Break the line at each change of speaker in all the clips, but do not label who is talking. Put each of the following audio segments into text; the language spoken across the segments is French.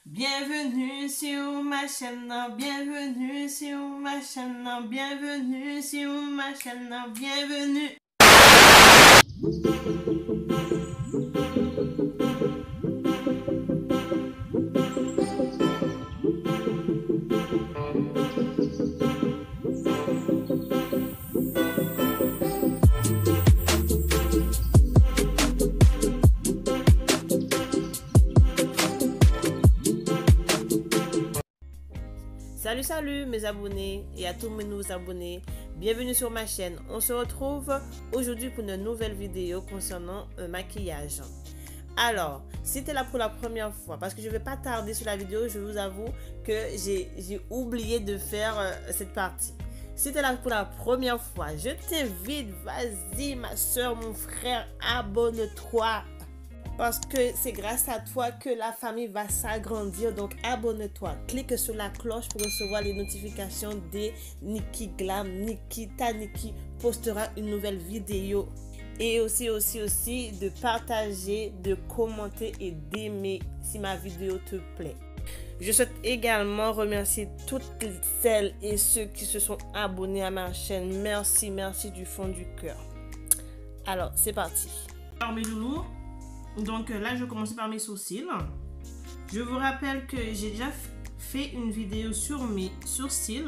Bienvenue sur ma chaîne, bienvenue sur ma chaîne, bienvenue sur ma chaîne, bienvenue. Salut mes abonnés et à tous mes nouveaux abonnés, bienvenue sur ma chaîne. On se retrouve aujourd'hui pour une nouvelle vidéo concernant un maquillage. Alors, si c'était là pour la première fois, parce que je ne vais pas tarder sur la vidéo, je vous avoue que j'ai oublié de faire cette partie. Si c'était là pour la première fois, je t'invite, vas-y ma soeur, mon frère, abonne-toi. Parce que c'est grâce à toi que la famille va s'agrandir. Donc abonne-toi. Clique sur la cloche pour recevoir les notifications de Nikki Glam. Nikita Nikki postera une nouvelle vidéo. Et aussi de partager, de commenter et d'aimer si ma vidéo te plaît. Je souhaite également remercier toutes celles et ceux qui se sont abonnés à ma chaîne. Merci du fond du cœur. Alors, c'est parti. Alors mes loulous. Donc là, je vais commencer par mes sourcils. Je vous rappelle que j'ai déjà fait une vidéo sur mes sourcils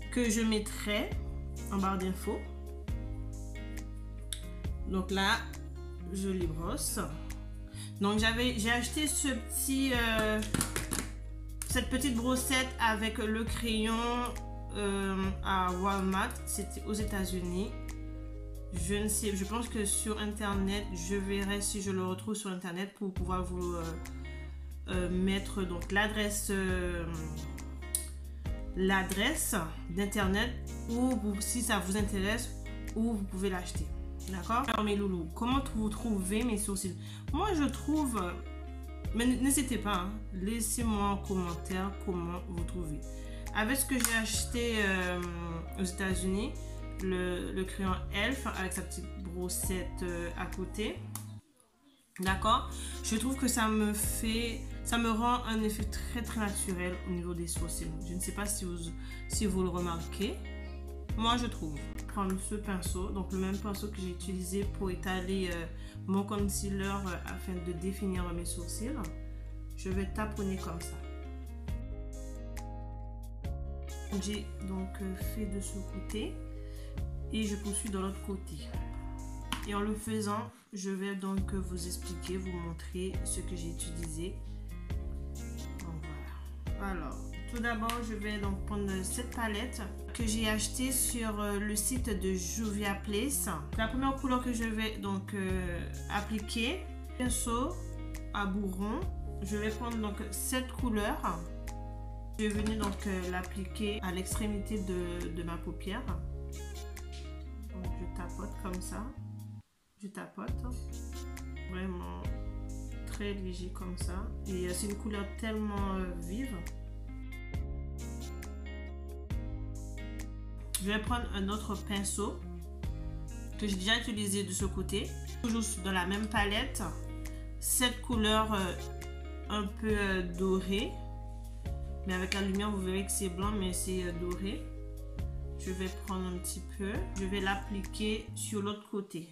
que je mettrai en barre d'infos. Donc là, je les brosse. Donc j'ai acheté cette petite brossette avec le crayon à Walmart. C'était aux États-Unis. Je pense que sur internet, je verrai si je le retrouve sur internet pour pouvoir vous mettre donc l'adresse d'internet ou si ça vous intéresse où vous pouvez l'acheter. D'accord? Alors mes loulous, comment vous trouvez mes sourcils? Moi je trouve, mais n'hésitez pas, hein, laissez-moi en commentaire comment vous trouvez. Avec ce que j'ai acheté aux États-Unis, le crayon Elf avec sa petite brossette à côté, d'accord, je trouve que ça me rend un effet très naturel au niveau des sourcils. Je ne sais pas si vous le remarquez, moi je trouve. Prendre ce pinceau, donc le même pinceau que j'ai utilisé pour étaler mon concealer afin de définir mes sourcils, je vais taponner comme ça. J'ai donc fait de ce côté et je poursuis de l'autre côté. Et en le faisant, je vais donc vous expliquer, vous montrer ce que j'ai utilisé. Donc voilà. Alors, tout d'abord, je vais donc prendre cette palette que j'ai achetée sur le site de Juvia's Place. La première couleur que je vais donc appliquer, pinceau à bourron. Je vais prendre donc cette couleur. Je vais venir donc l'appliquer à l'extrémité de ma paupière. Donc je tapote comme ça. Je tapote. Vraiment très léger comme ça. Et c'est une couleur tellement vive. Je vais prendre un autre pinceau que j'ai déjà utilisé de ce côté. Toujours dans la même palette. Cette couleur un peu dorée. Mais avec la lumière, vous verrez que c'est blanc, mais c'est doré. Je vais prendre un petit peu. Je vais l'appliquer sur l'autre côté.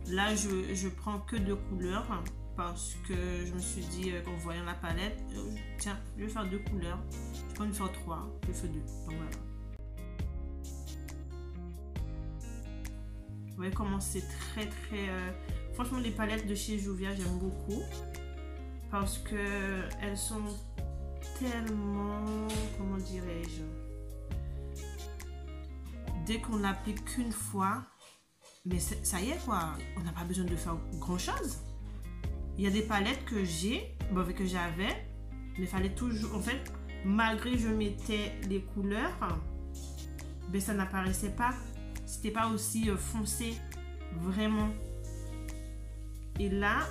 Là, je prends que deux couleurs parce que je me suis dit qu'en voyant la palette, tiens, je vais faire deux couleurs. Je peux en faire trois, je fais deux. Donc voilà. Vous voyez comment c'est très. Franchement, les palettes de chez Juvia, j'aime beaucoup parce que elles sont tellement, comment dirais-je, dès qu'on l'applique qu'une fois, mais ça y est quoi, on n'a pas besoin de faire grand chose. Il y a des palettes que j'ai, que j'avais, mais il fallait toujours, en fait, malgré que je mettais les couleurs, mais ça n'apparaissait pas, c'était pas aussi foncé, vraiment. Et là,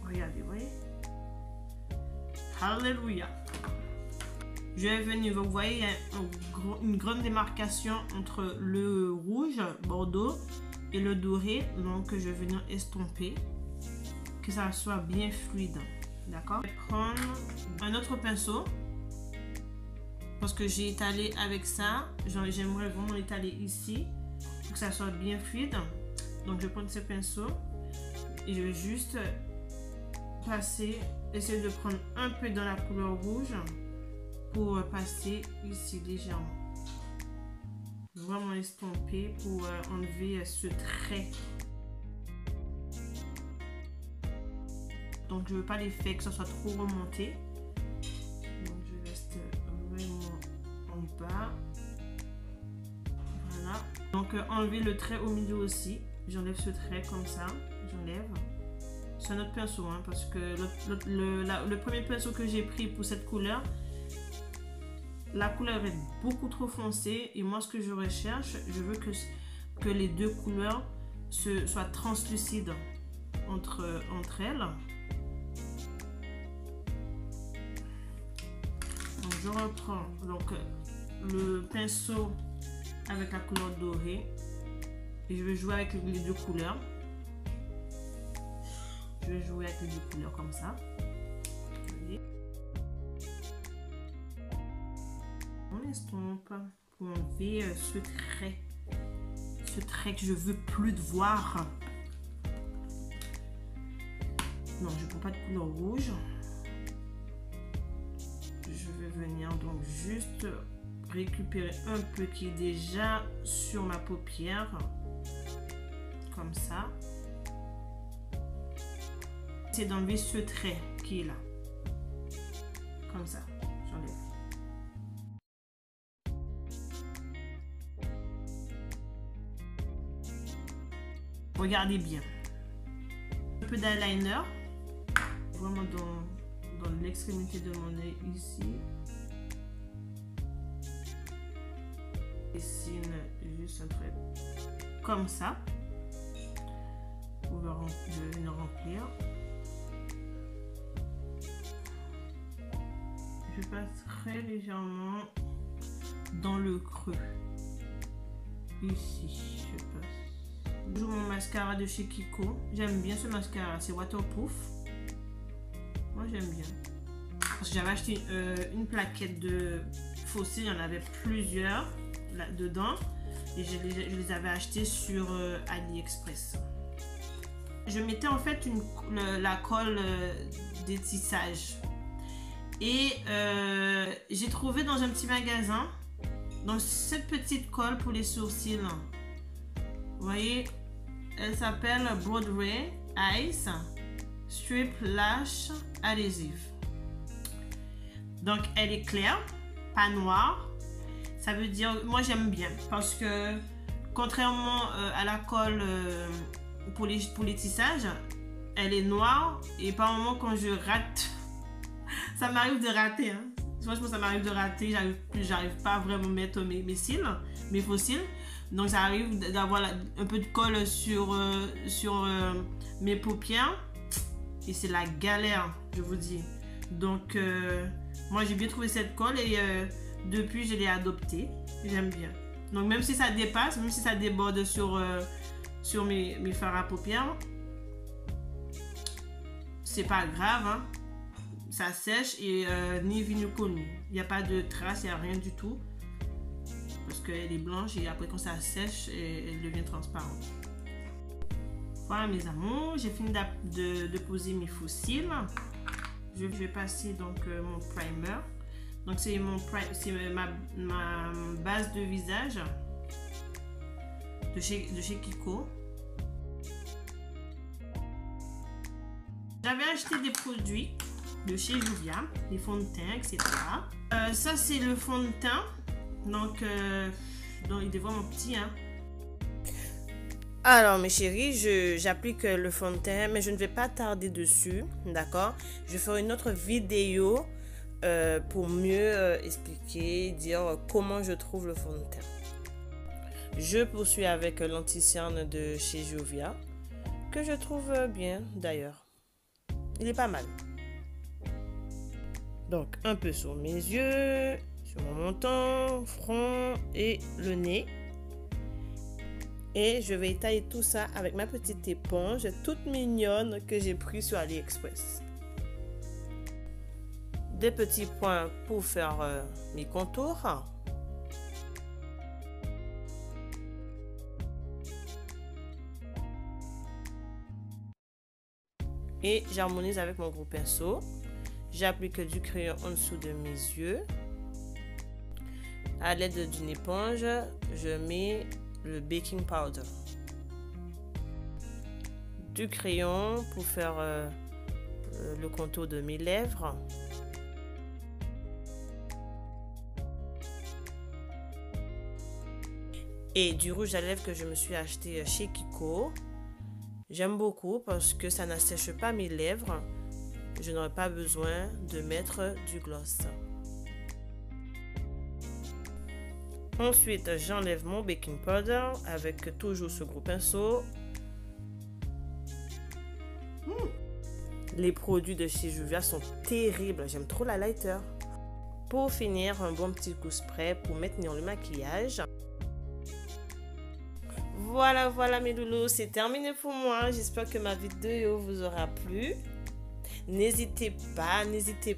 regardez, vous voyez. Alléluia. Je vais venir, vous voyez, il y a une grande démarcation entre le rouge, bordeaux, et le doré. Donc, je vais venir estomper, que ça soit bien fluide. D'accord? Je vais prendre un autre pinceau. Parce que j'ai étalé avec ça. J'aimerais vraiment étaler ici. Pour que ça soit bien fluide. Donc je prends ce pinceau. Et je vais juste passer. Essayer de prendre un peu dans la couleur rouge. Pour passer ici légèrement. Vraiment estomper pour enlever ce trait. Donc je ne veux pas l'effet que ça soit trop remonté. Donc je reste vraiment en bas. Voilà. Donc enlever le trait au milieu aussi. J'enlève ce trait comme ça. J'enlève. C'est un autre pinceau hein, parce que le premier pinceau que j'ai pris pour cette couleur, la couleur est beaucoup trop foncée et moi ce que je recherche, je veux que les deux couleurs soient translucides entre elles. Donc je reprends donc le pinceau avec la couleur dorée et je vais jouer avec les deux couleurs. Je vais jouer avec les deux couleurs comme ça. On estompe pour enlever ce trait que je veux plus de voir. Non, je ne prends pas de couleur rouge. Je vais venir donc juste récupérer un peu qui est déjà sur ma paupière. Comme ça. C'est d'enlever ce trait qui est là. Comme ça. J'enlève. Regardez bien. Un peu d'eyeliner. Vraiment dans l'extrémité de mon œil ici. Dessine juste un trait comme ça. Je vais venir remplir. Je passe très légèrement dans le creux. Ici, je passe. Je joue mon mascara de chez Kiko. J'aime bien ce mascara, c'est waterproof. Moi j'aime bien. Parce que j'avais acheté une plaquette de Fossil, il y en avait plusieurs là-dedans. Et je les avais achetés sur AliExpress. Je mettais en fait la colle d'étissage. Et j'ai trouvé dans un petit magasin donc cette petite colle pour les sourcils. Vous voyez, elle s'appelle Broadway Ice Strip Lash Adhesive. Donc elle est claire, pas noire. Ça veut dire, moi j'aime bien parce que contrairement à la colle pour les tissages, elle est noire et par moment quand je rate, ça m'arrive de rater. Hein. Franchement, ça m'arrive de rater. J'arrive pas à vraiment mettre mes cils, mes faux cils. Donc ça arrive d'avoir un peu de colle sur mes paupières et c'est la galère, je vous dis. Donc moi j'ai bien trouvé cette colle et depuis je l'ai adoptée. J'aime bien. Donc même si ça dépasse, même si ça déborde sur mes fards à paupières, c'est pas grave. Hein. Ça sèche et ni vu ni connu. Il n'y a pas de traces, il n'y a rien du tout. Parce qu'elle est blanche et après quand ça sèche, elle devient transparente. Voilà mes amours, j'ai fini de poser mes faux cils. Je vais passer donc mon primer. Donc c'est ma base de visage de chez Kiko. J'avais acheté des produits de chez Juvia, des fonds de teint, etc. Ça c'est le fond de teint. Donc il est vraiment petit. Hein.
Alors mes chéris, j'applique le fond de teint, mais je ne vais pas tarder dessus, d'accord? Je vais faire une autre vidéo pour mieux expliquer, dire comment je trouve le fond de teint. Je poursuis avec l'anti-cerne de chez Juvia, que je trouve bien d'ailleurs. Il est pas mal. Donc un peu sur mes yeux, sur mon menton, front et le nez. Et je vais étaler tout ça avec ma petite éponge toute mignonne que j'ai prise sur AliExpress. des petits points pour faire mes contours. Et j'harmonise avec mon gros pinceau. J'applique du crayon en dessous de mes yeux. À l'aide d'une éponge, je mets le baking powder. Du crayon pour faire le contour de mes lèvres. Et du rouge à lèvres que je me suis acheté chez Kiko. J'aime beaucoup parce que ça n'assèche pas mes lèvres. Je n'aurai pas besoin de mettre du gloss. Ensuite, j'enlève mon baking powder avec toujours ce gros pinceau. Les produits de chez Juvia sont terribles. J'aime trop la lighter. Pour finir, un bon petit coup spray pour maintenir le maquillage. Voilà mes loulous, c'est terminé pour moi. J'espère que ma vidéo vous aura plu. N'hésitez pas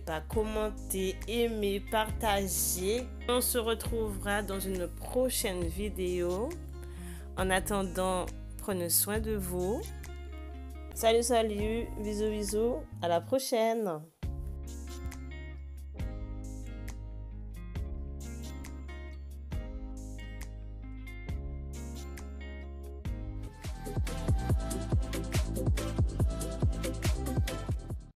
à commenter, aimer, partager. On se retrouvera dans une prochaine vidéo. En attendant, prenez soin de vous. Salut, bisous, à la prochaine.